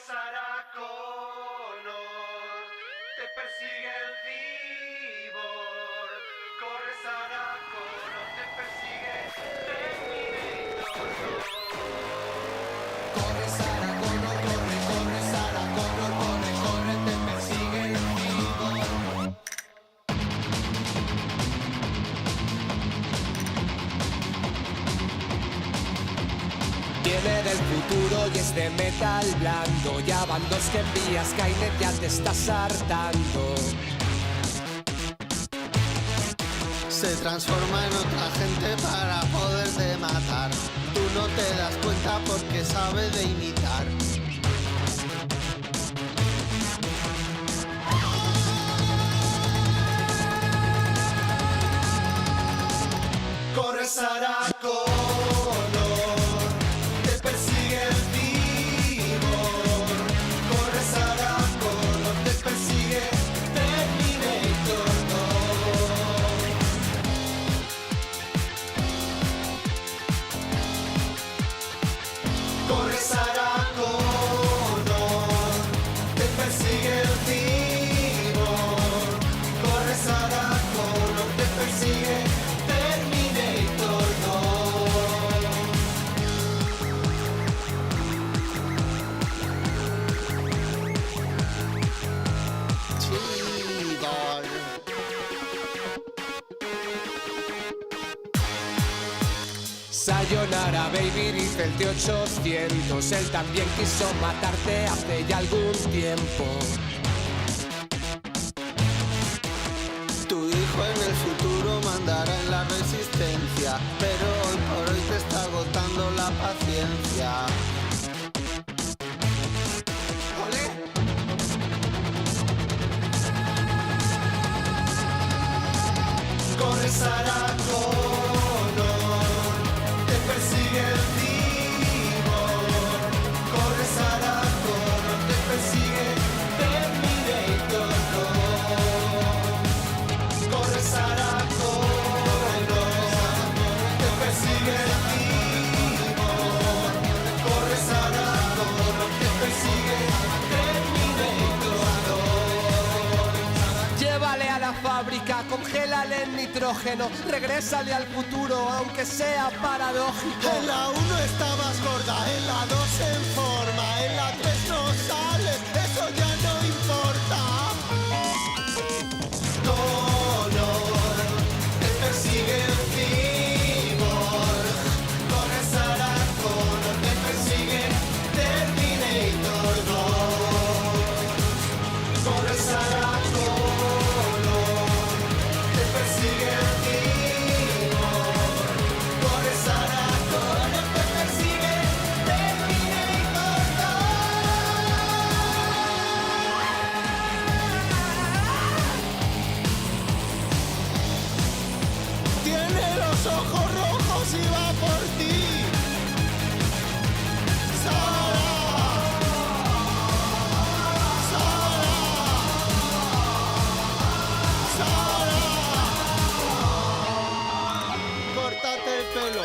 Sarah Connor, te persigue el cyborg. Corre Sarah Connor, te persigue Terminator. Corre Sarah Connor, corre, corre Sarah Connor, corre, corre, te persigue el cyborg. Viene del futuro y es de metal blando. Ya van dos que envías, Skynet ya te estás hartando. Se transforma en otra gente para poderte matar. Tú no te das cuenta porque sabe de imitar. Corre Sarah Connor, te persigue el cyborg. Corre Sarah Connor, te persigue Terminator 2. Corre Sarah Connor, te persigue el cyborg. Corre Sarah Connor, te persigue Terminator 2. Cyborg. Sayonara baby, dice el T-800. Él también quiso matarte hace ya algún tiempo. Tu hijo en el futuro mandará en la resistencia, pero hoy por hoy te está agotando la paciencia. ¡Olé! Corre Sarah Connor, te persigue el cyborg. Corre Sarah Connor, te persigue Terminator 2. Corre Sarah Connor, te persigue el cyborg. Corre Sarah Connor, te persigue Terminator 2. Llévale a la fábrica, congélale el nitrógeno, regrésale al futuro, aunque sea paradójico. En la 1 estabas gorda, en la 2 en forma, en la 3 no sales, eso ya no importa. Connor, te persigue el cyborg. Corre Sarah Connor, te persigue Terminator 2. Corre Sarah Connor, te persigue el cyborg. Corre Sarah Connor, te persigue Terminator 2. Tiene los ojos rojos y va por ti. Sara, Sara, Sara. Córtate el pelo.